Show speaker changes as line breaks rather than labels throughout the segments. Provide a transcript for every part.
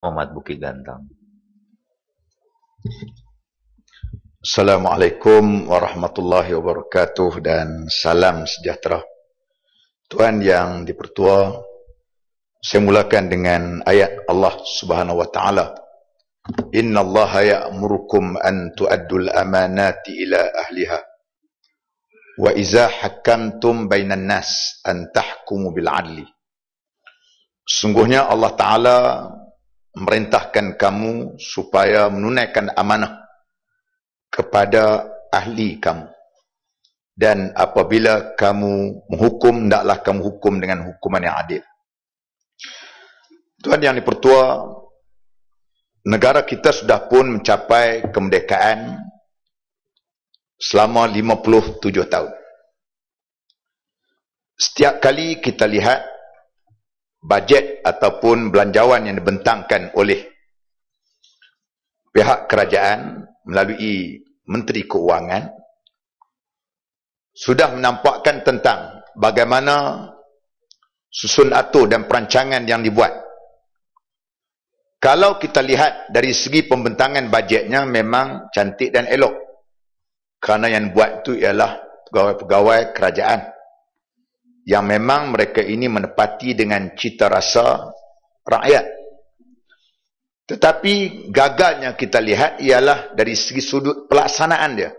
Muhammad Bukit Gantang.
Assalamualaikum warahmatullahi wabarakatuh dan salam sejahtera. Tuan yang dipertua, saya mulakan dengan ayat Allah Subhanahu wa taala. Innallaha ya'murukum an tu'addul amanati ila ahliha wa idza hakamtum bainan nas an tahkumu bil adli. Sungguhnya Allah Taala memerintahkan kamu supaya menunaikan amanah kepada ahli kamu, dan apabila kamu menghukum, hendaklah kamu hukum dengan hukuman yang adil. Tuan yang dipertua, negara kita sudah pun mencapai kemerdekaan selama 57 tahun. Setiap kali kita lihat bajet ataupun belanjawan yang dibentangkan oleh pihak kerajaan melalui Menteri Keuangan, sudah menampakkan tentang bagaimana susun atur dan perancangan yang dibuat. Kalau kita lihat dari segi pembentangan bajetnya memang cantik dan elok, kerana yang buat itu ialah pegawai-pegawai kerajaan yang memang mereka ini menepati dengan cita rasa rakyat. Tetapi gagalnya kita lihat ialah dari segi sudut pelaksanaan dia.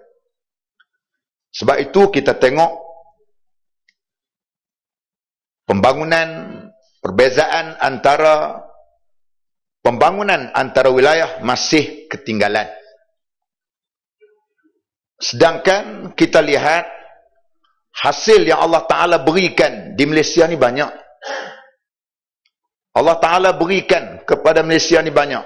Sebab itu kita tengok perbezaan antara pembangunan antara wilayah masih ketinggalan. Sedangkan kita lihat hasil yang Allah Ta'ala berikan di Malaysia ni banyak. Allah Ta'ala berikan kepada Malaysia ni banyak.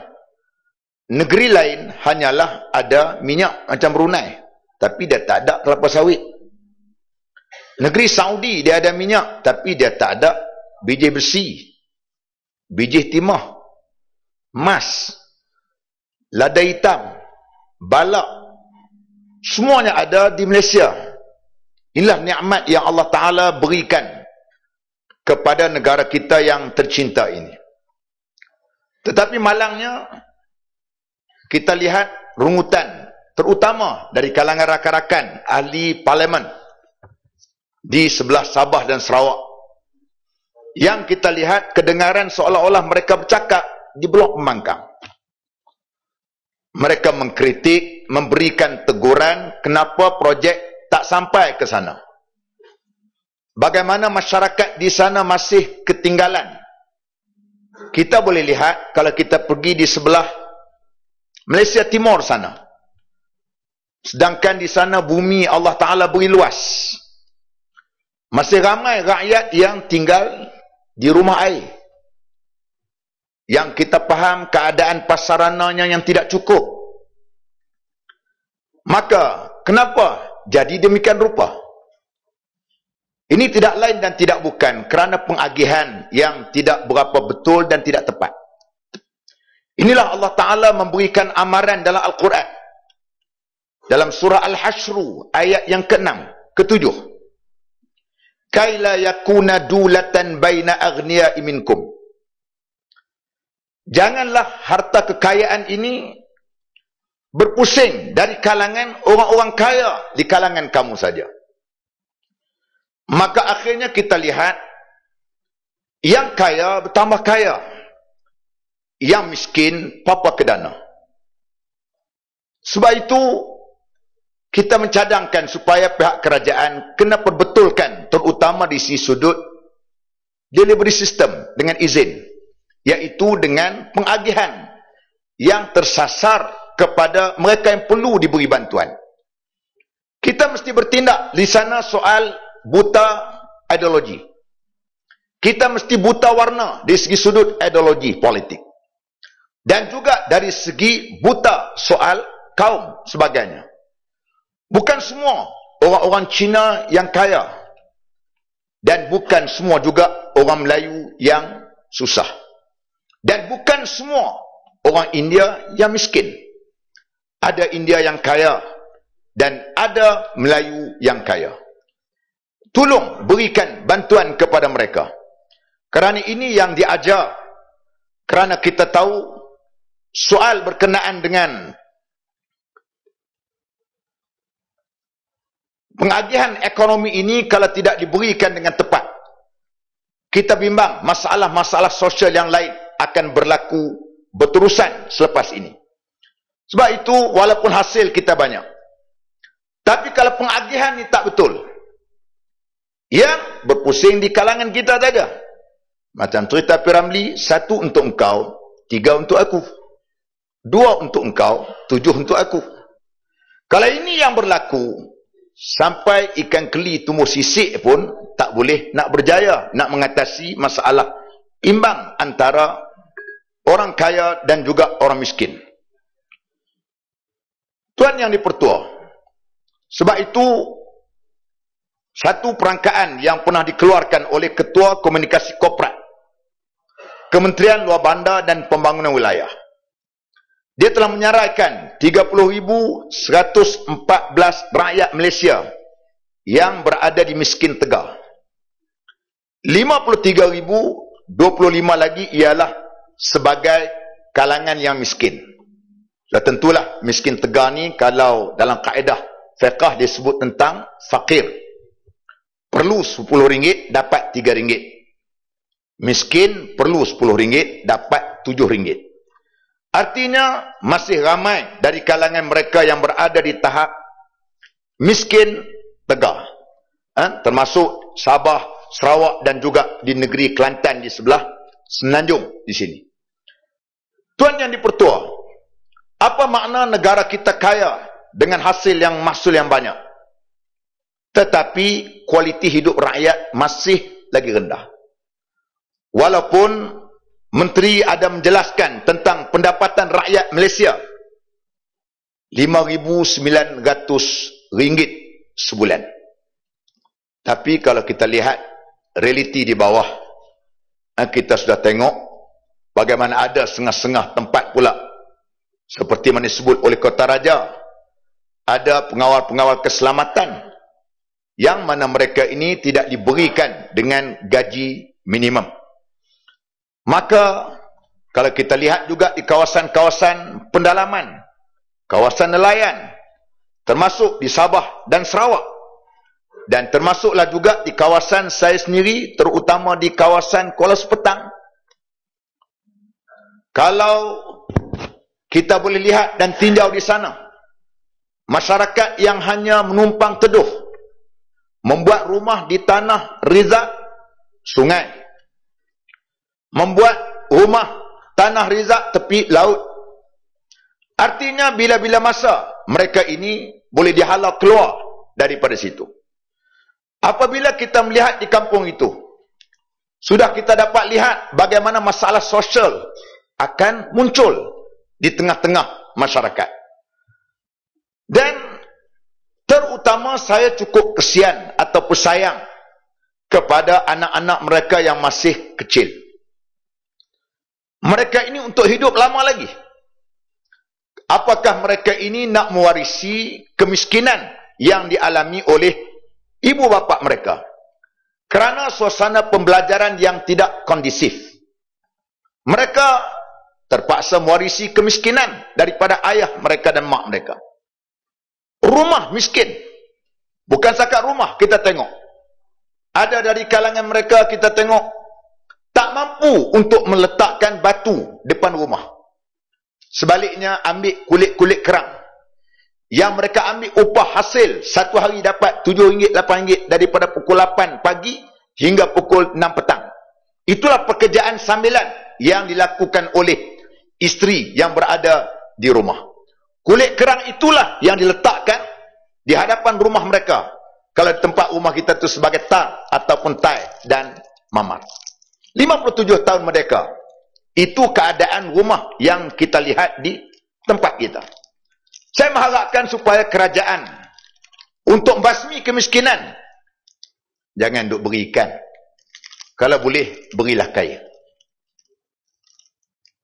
Negeri lain hanyalah ada minyak macam Brunei, tapi dia tak ada kelapa sawit. Negeri Saudi dia ada minyak, tapi dia tak ada biji besi, biji timah, emas, lada hitam, balak. Semuanya ada di Malaysia. Inilah nikmat yang Allah Ta'ala berikan kepada negara kita yang tercinta ini. Tetapi malangnya, kita lihat rungutan, terutama dari kalangan rakan-rakan ahli parlimen di sebelah Sabah dan Sarawak, yang kita lihat kedengaran seolah-olah mereka bercakap di Blok Pembangkang. Mereka mengkritik, memberikan teguran kenapa projek tak sampai ke sana. Bagaimana masyarakat di sana masih ketinggalan. Kita boleh lihat kalau kita pergi di sebelah Malaysia Timur sana. Sedangkan di sana bumi Allah Ta'ala beri luas. Masih ramai rakyat yang tinggal di rumah air. Yang kita faham keadaan pasarananya yang tidak cukup. Maka, kenapa jadi demikian rupa? Ini tidak lain dan tidak bukan kerana pengagihan yang tidak berapa betul dan tidak tepat. Inilah Allah Ta'ala memberikan amaran dalam Al-Quran. Dalam surah Al-Hashru, ayat yang ke-6, ke-7. Kaila yakuna dulatan baina aghniya'i minkum. Janganlah harta kekayaan ini berpusing dari kalangan orang-orang kaya di kalangan kamu saja. Maka akhirnya kita lihat yang kaya bertambah kaya, yang miskin papa kedana. Sebab itu kita mencadangkan supaya pihak kerajaan kena perbetulkan, terutama di sisi sudut delivery system dengan izin, iaitu dengan pengagihan yang tersasar kepada mereka yang perlu diberi bantuan. Kita mesti bertindak di sana soal buta ideologi. Kita mesti buta warna dari segi sudut ideologi politik. Dan juga dari segi buta soal kaum sebagainya. Bukan semua orang-orang Cina yang kaya. Dan bukan semua juga orang Melayu yang susah. Dan bukan semua orang India yang miskin. Ada India yang kaya dan ada Melayu yang kaya. Tolong berikan bantuan kepada mereka. Kerana ini yang diajar. Kerana kita tahu soal berkenaan dengan pengagihan ekonomi ini kalau tidak diberikan dengan tepat, kita bimbang masalah-masalah sosial yang lain akan berlaku berterusan selepas ini. Sebab itu walaupun hasil kita banyak, tapi kalau pengagihan ini tak betul, yang berpusing di kalangan kita saja. Macam cerita Piramli, 1 untuk engkau, 3 untuk aku. 2 untuk engkau, 7 untuk aku. Kalau ini yang berlaku, sampai ikan keli tumbuh sisik pun tak boleh nak berjaya nak mengatasi masalah imbang antara orang kaya dan juga orang miskin. Tuan yang dipertua, sebab itu satu perangkaan yang pernah dikeluarkan oleh Ketua Komunikasi Korporat Kementerian Luar Bandar dan Pembangunan Wilayah, dia telah menyaraikan 30,114 rakyat Malaysia yang berada di miskin tegar. 53,025 lagi ialah sebagai kalangan yang miskin. Sudah tentulah miskin tegar ni kalau dalam kaedah fiqh disebut tentang fakir. Perlu RM10 dapat RM3. Miskin perlu RM10 dapat RM7. Artinya masih ramai dari kalangan mereka yang berada di tahap miskin tegar. Termasuk Sabah, Sarawak dan juga di negeri Kelantan di sebelah Semenanjung di sini. Tuan yang dipertua, apa makna negara kita kaya dengan hasil yang mahsul yang banyak, tetapi kualiti hidup rakyat masih lagi rendah? Walaupun Menteri ada menjelaskan tentang pendapatan rakyat Malaysia RM5,900 sebulan. Tapi kalau kita lihat realiti di bawah, kita sudah tengok bagaimana ada setengah-setengah tempat pula, seperti mana disebut oleh Kota Raja, ada pengawal-pengawal keselamatan yang mana mereka ini tidak diberikan dengan gaji minimum. Maka kalau kita lihat juga di kawasan-kawasan pendalaman, kawasan nelayan, termasuk di Sabah dan Sarawak, dan termasuklah juga di kawasan saya sendiri, terutama di kawasan Kuala Sepetang. Kalau kita boleh lihat dan tinjau di sana, masyarakat yang hanya menumpang teduh, membuat rumah di tanah rizak sungai, membuat rumah tanah rizak tepi laut. Artinya bila-bila masa mereka ini boleh dihalau keluar daripada situ. Apabila kita melihat di kampung itu, sudah kita dapat lihat bagaimana masalah sosial akan muncul di tengah-tengah masyarakat. Dan terutama saya cukup kesian atau sayang kepada anak-anak mereka yang masih kecil. Mereka ini untuk hidup lama lagi. Apakah mereka ini nak mewarisi kemiskinan yang dialami oleh ibu bapa mereka kerana suasana pembelajaran yang tidak kondisif? Mereka terpaksa mewarisi kemiskinan daripada ayah mereka dan mak mereka. Rumah miskin. Bukan sakat rumah kita tengok. Ada dari kalangan mereka kita tengok tak mampu untuk meletakkan batu depan rumah. Sebaliknya ambil kulit-kulit kerang. Yang mereka ambil upah hasil satu hari dapat RM7, RM8 daripada pukul 8 pagi hingga pukul 6 petang. Itulah pekerjaan sambilan yang dilakukan oleh isteri yang berada di rumah. Kulit kerang itulah yang diletakkan di hadapan rumah mereka. Kalau tempat rumah kita tu sebagai tar ataupun tai dan mamar. 57 tahun merdeka. Itu keadaan rumah yang kita lihat di tempat kita. Saya mengharapkan supaya kerajaan untuk basmi kemiskinan, jangan duk berikan. Kalau boleh, berilah kaya.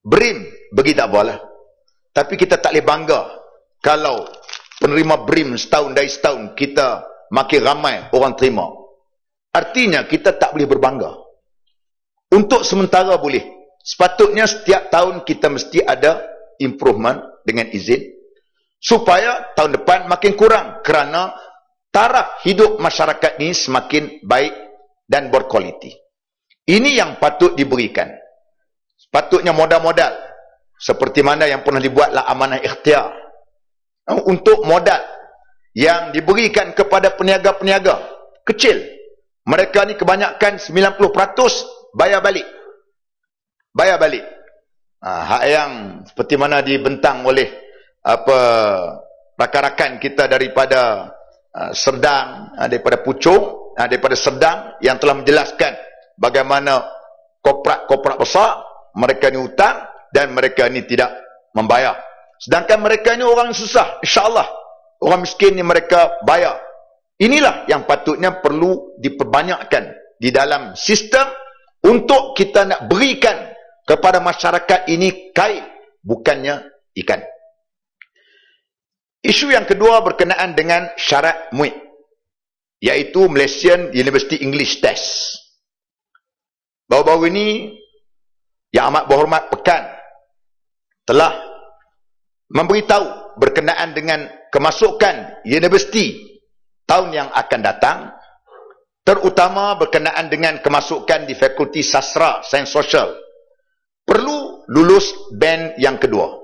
BRIM, bagi tak boleh. Tapi kita tak boleh bangga kalau penerima BRIM setahun dari setahun kita makin ramai orang terima. Artinya kita tak boleh berbangga. Untuk sementara boleh. Sepatutnya setiap tahun kita mesti ada improvement dengan izin, supaya tahun depan makin kurang kerana taraf hidup masyarakat ini semakin baik dan berkualiti. Ini yang patut diberikan. Sepatutnya modal-modal seperti mana yang pernah dibuatlah amanah ikhtiar untuk modal yang diberikan kepada peniaga-peniaga kecil. Mereka ni kebanyakan 90% bayar balik. Bayar balik. Hak yang seperti mana dibentang oleh rakan-rakan kita daripada Serdang, daripada Puchong, daripada Serdang yang telah menjelaskan bagaimana korporat besar, mereka ni hutang dan mereka ni tidak membayar. Sedangkan mereka ni orang susah, insya-Allah. Orang miskin ni mereka bayar. Inilah yang patutnya perlu diperbanyakkan di dalam sistem untuk kita nak berikan kepada masyarakat ini kail, bukannya ikan. Isu yang kedua berkenaan dengan syarat MUIT, iaitu Malaysian University English Test. Baru-baru ini, Yang Amat Berhormat Pekan telah memberitahu berkenaan dengan kemasukan universiti tahun yang akan datang, terutama berkenaan dengan kemasukan di Fakulti Sastra, Sains Sosial, perlu lulus band yang kedua.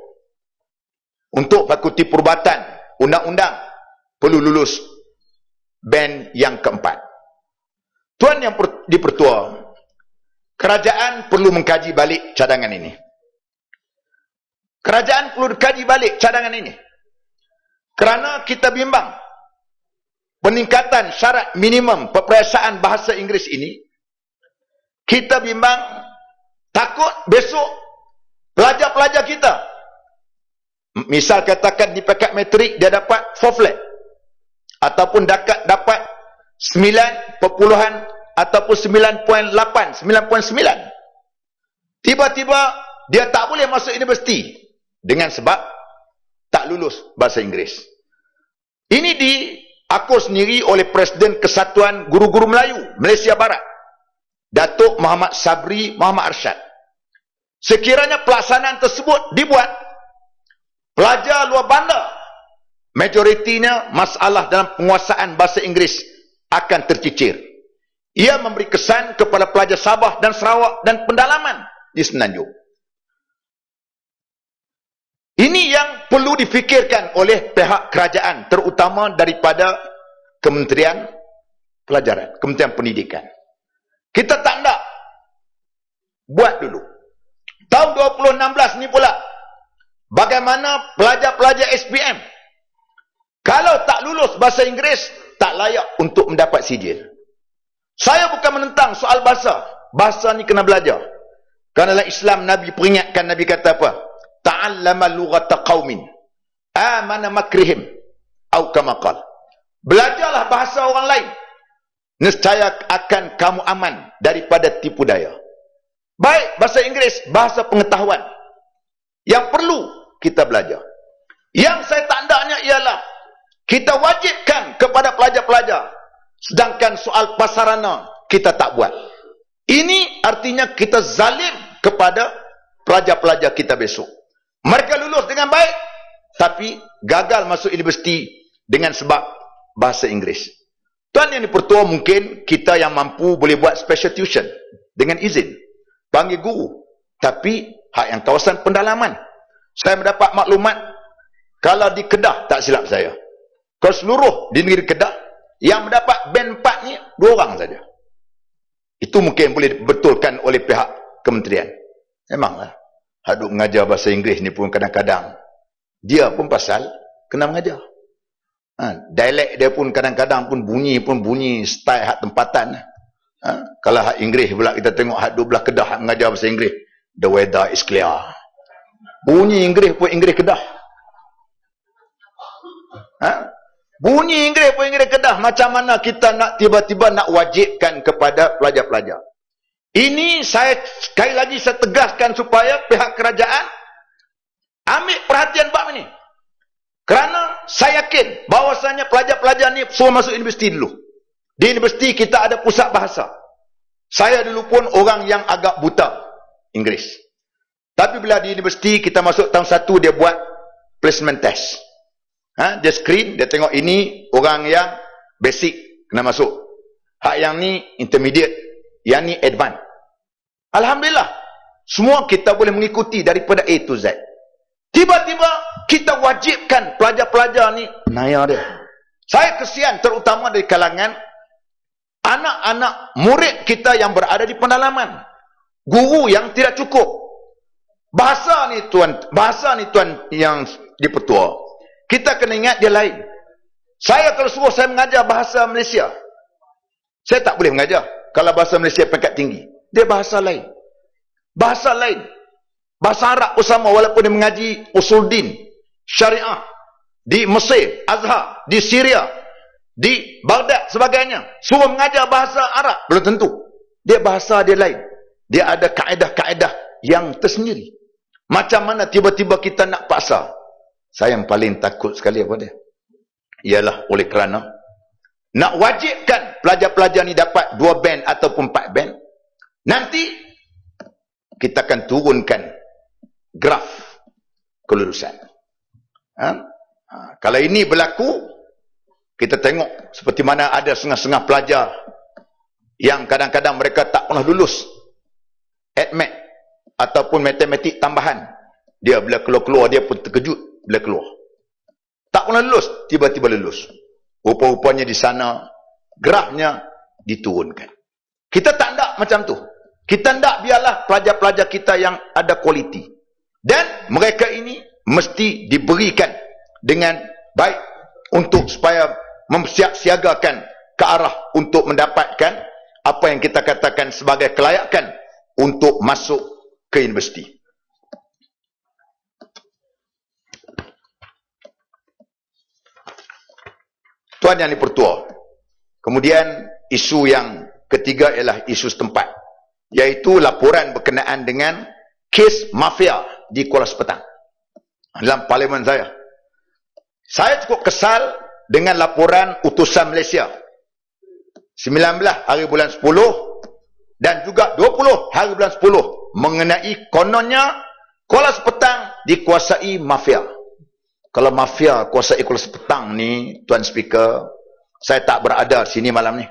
Untuk Fakulti Perubatan, Undang-Undang, perlu lulus band yang keempat. Tuan yang dipertua, kerajaan perlu mengkaji balik cadangan ini. Kerajaan perlu kaji balik cadangan ini. Kerana kita bimbang peningkatan syarat minimum peperiksaan bahasa Inggeris ini, kita bimbang takut besok pelajar-pelajar kita, misal katakan di pekat matrik dia dapat 4 flat ataupun dapat 9 ataupun 9.8, 9.9, tiba-tiba dia tak boleh masuk universiti dengan sebab tak lulus bahasa Inggeris. Ini diakur sendiri oleh Presiden Kesatuan Guru-Guru Melayu Malaysia Barat, Datuk Muhammad Sabri Muhammad Arsyad. Sekiranya pelaksanaan tersebut dibuat, pelajar luar bandar majoritinya masalah dalam penguasaan bahasa Inggeris akan tercicir. Ia memberi kesan kepada pelajar Sabah dan Sarawak dan pendalaman di Semenanjung. Ini yang perlu difikirkan oleh pihak kerajaan, terutama daripada Kementerian Pelajaran, Kementerian Pendidikan. Kita tak nak buat dulu. Tahun 2016 ni pula, bagaimana pelajar-pelajar SPM kalau tak lulus bahasa Inggeris, tak layak untuk mendapat sijil. Saya bukan menentang soal bahasa. Bahasa ni kena belajar. Kerana dalam Islam Nabi peringatkan, Nabi kata apa? Ta'allama lughata qaumin amana makrihim au kama qala. Belajarlah bahasa orang lain, nescaya akan kamu aman daripada tipu daya. Baik bahasa Inggeris, bahasa pengetahuan yang perlu kita belajar. Yang saya tak hendaknya ialah kita wajibkan kepada pelajar-pelajar, sedangkan soal prasarana kita tak buat. Ini artinya kita zalim kepada pelajar-pelajar kita besok. Mereka lulus dengan baik, tapi gagal masuk universiti dengan sebab bahasa Inggeris. Tuan yang dipertua, mungkin kita yang mampu boleh buat special tuition dengan izin, panggil guru, tapi hak yang kawasan pendalaman. Saya mendapat maklumat, kalau di Kedah, tak silap saya, kalau seluruh di negeri Kedah, yang mendapat band 4 ni 2 orang saja. Itu mungkin boleh betulkan oleh pihak kementerian. Memanglah, haduk mengajar bahasa Inggeris ni pun kadang-kadang dia pun pasal kena mengajar. Dialek dia pun kadang-kadang pun bunyi style hak tempatan. Kalau hak Inggeris pula kita tengok hak belah Kedah hak mengajar bahasa Inggeris, the weather is clear. Bunyi Inggeris pun Inggeris Kedah. Bunyi Inggeris pun Inggeris Kedah. Macam mana kita nak tiba-tiba nak wajibkan kepada pelajar-pelajar? Ini saya sekali lagi saya tegaskan supaya pihak kerajaan ambil perhatian bab ini. Kerana saya yakin bahawasanya pelajar-pelajar ni semua masuk universiti dulu. Di universiti kita ada pusat bahasa. Saya dulu pun orang yang agak buta Inggeris. Tapi bila di universiti, kita masuk tahun 1, dia buat placement test. Dia screen, dia tengok ini orang yang basic, kena masuk. Hak yang ni intermediate, yang ni advance. Alhamdulillah, semua kita boleh mengikuti daripada A to Z. Tiba-tiba, kita wajibkan pelajar-pelajar ni naya dia. Saya kesian terutama dari kalangan anak-anak murid kita yang berada di pendalaman. Guru yang tidak cukup. Bahasa ni tuan yang dipertua. Kita kena ingat dia lain. Saya kalau suruh saya mengajar bahasa Malaysia, saya tak boleh mengajar. Kalau bahasa Malaysia peringkat tinggi, dia bahasa lain. Bahasa lain. Bahasa Arab pun sama, walaupun dia mengaji usul din, syariah, di Mesir, Azhar, di Syria, di Baghdad sebagainya, suruh mengajar bahasa Arab, belum tentu. Dia bahasa dia lain. Dia ada kaedah-kaedah yang tersendiri. Macam mana tiba-tiba kita nak paksa? Saya yang paling takut sekali apa dia? Ialah oleh kerana nak wajibkan pelajar-pelajar ni dapat 2 band ataupun 4 band. Nanti kita akan turunkan graf kelulusan. Kalau ini berlaku, kita tengok seperti mana ada setengah-setengah pelajar yang kadang-kadang mereka tak pernah lulus ADMAT ataupun matematik tambahan. Dia bila keluar-keluar, dia pun terkejut bila keluar. Tak pernah lulus, tiba-tiba lulus. Rupa-rupanya di sana grafnya diturunkan. Kita tak nak macam tu. Kita nak biarlah pelajar-pelajar kita yang ada kualiti. Dan mereka ini mesti diberikan dengan baik untuk supaya memsiap-siagakan ke arah untuk mendapatkan apa yang kita katakan sebagai kelayakan untuk masuk ke universiti. Tuan yang dipertua. Kemudian isu yang ketiga ialah isu setempat, iaitu laporan berkenaan dengan kes mafia di Kuala Sepetang. Dalam parlimen saya cukup kesal dengan laporan utusan Malaysia 19 hari bulan 10 dan juga 20 hari bulan 10 mengenai kononnya Kuala Sepetang dikuasai mafia. Kalau mafia kuasai Kuala Sepetang ni, Tuan Speaker, saya tak berada sini malam ni.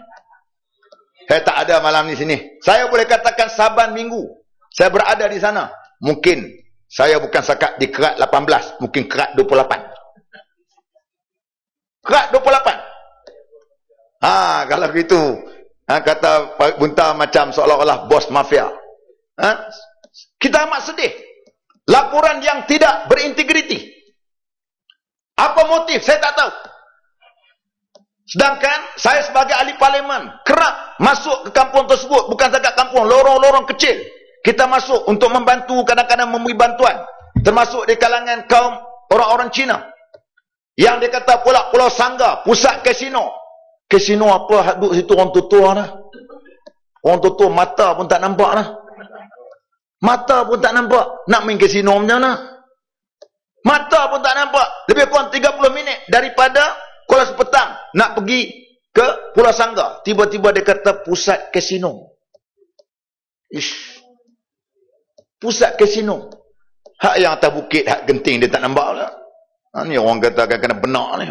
Saya tak ada malam ni sini. Saya boleh katakan Saban Minggu saya berada di sana. Mungkin saya bukan sakat di kerat 18, mungkin kerat 28. Kerat 28. Kalau begitu, kata Pak Bunta macam seolah-olah bos mafia. Kita amat sedih. Laporan yang tidak berintegriti. Apa motif? Saya tak tahu. Sedangkan saya sebagai ahli parlimen kerap masuk ke kampung tersebut. Bukan sahaja kampung, lorong-lorong kecil. Kita masuk untuk membantu, kadang-kadang memberi bantuan. Termasuk di kalangan kaum orang-orang Cina. Yang dia kata pula Pulau Sangga, pusat kasino. Kasino apa? Duduk situ orang tua dah. Orang tua mata pun tak nampak dah. Mata pun tak nampak. Nak main kasino macam mana? Mata pun tak nampak. Lebih kurang 30 minit daripada Kuala Sepetang nak pergi ke Pulau Sangga. Tiba-tiba dia kata pusat kasino. Pusat kasino. Hak yang atas bukit, hak genting dia tak nampak pula. Ni orang kata akan kena benak ni.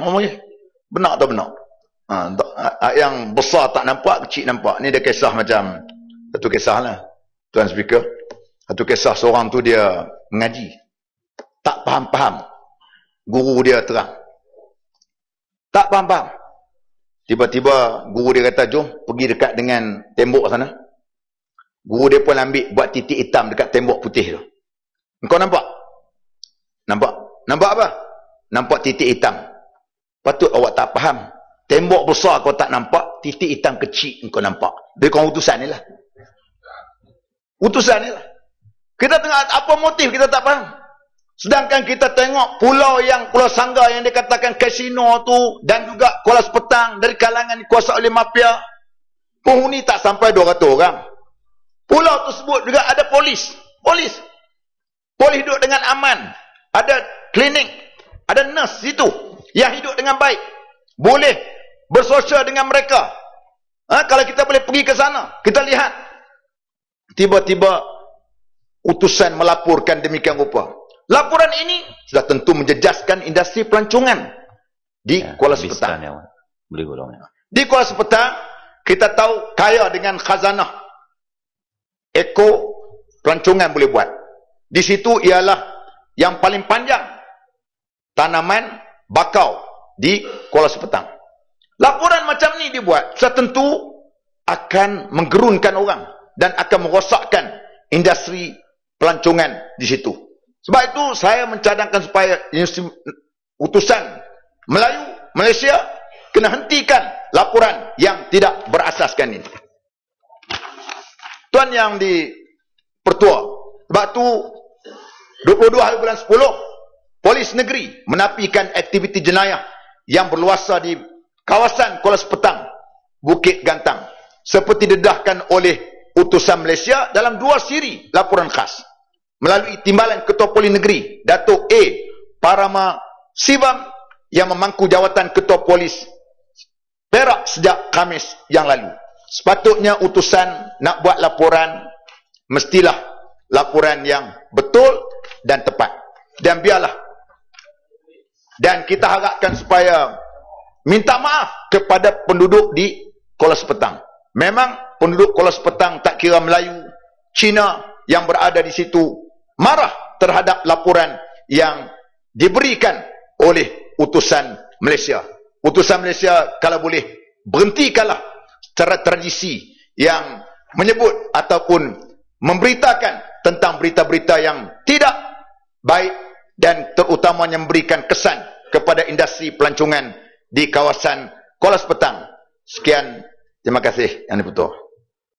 Benak atau benak? Hak yang besar tak nampak, kecil nampak. Ni dia kisah macam, satu kisah lah, Tuan Speaker. Satu kisah seorang tu dia mengaji. Tak faham-faham. Guru dia terang. Tak faham-faham. Tiba-tiba guru dia kata, jom pergi dekat dengan tembok sana. Guru dia pun ambil buat titik hitam dekat tembok putih tu. Engkau nampak? Nampak? Nampak apa? Nampak titik hitam. Patut awak tak faham. Tembok besar kau tak nampak, titik hitam kecil engkau nampak. Dia kau utusan ni lah. Utusan ni lah. Kita tengok apa motif kita tak faham. Sedangkan kita tengok pulau Sangga yang dikatakan kasino tu dan juga Kuala Sepetang dari kalangan dikuasai oleh mafia. Penghuni tak sampai 200 orang. Pulau tersebut juga ada polis. Polis hidup dengan aman. Ada klinik, ada nurse situ yang hidup dengan baik. Boleh bersosial dengan mereka. Kalau kita boleh pergi ke sana, kita lihat. Tiba-tiba utusan melaporkan demikian rupa. Laporan ini sudah tentu menjejaskan industri pelancongan di Kuala Sepetang.
Boleh ulang ya.
Di Kuala Sepetang, kita tahu kaya dengan khazanah. Eko pelancongan boleh buat. Di situ ialah yang paling panjang tanaman bakau di Kuala Sepetang. Laporan macam ni dibuat, sudah tentu akan menggerunkan orang dan akan merosakkan industri pelancongan di situ. Sebab itu saya mencadangkan supaya utusan Melayu Malaysia kena hentikan laporan yang tidak berasaskan ini. Tuan yang di Pertua, sebab tu 22 hari bulan 10 Polis Negeri menafikan aktiviti jenayah yang berluasa di kawasan Kuala Sepetang, Bukit Gantang, seperti didedahkan oleh utusan Malaysia dalam 2 siri laporan khas melalui timbalan Ketua Polis Negeri Datuk A. Parama Sibam yang memangku jawatan Ketua Polis Perak sejak Khamis yang lalu. Sepatutnya utusan nak buat laporan, mestilah laporan yang betul dan tepat. Dan biarlah. Dan kita harapkan supaya minta maaf kepada penduduk di Kuala Sepetang. Memang penduduk Kuala Sepetang, tak kira Melayu, Cina yang berada di situ, marah terhadap laporan yang diberikan oleh utusan Malaysia. Utusan Malaysia kalau boleh berhentikanlah secara tradisi yang menyebut ataupun memberitakan tentang berita-berita yang tidak baik dan terutamanya memberikan kesan kepada industri pelancongan di kawasan Kuala Sepetang. Sekian, terima kasih Yang Dipertua.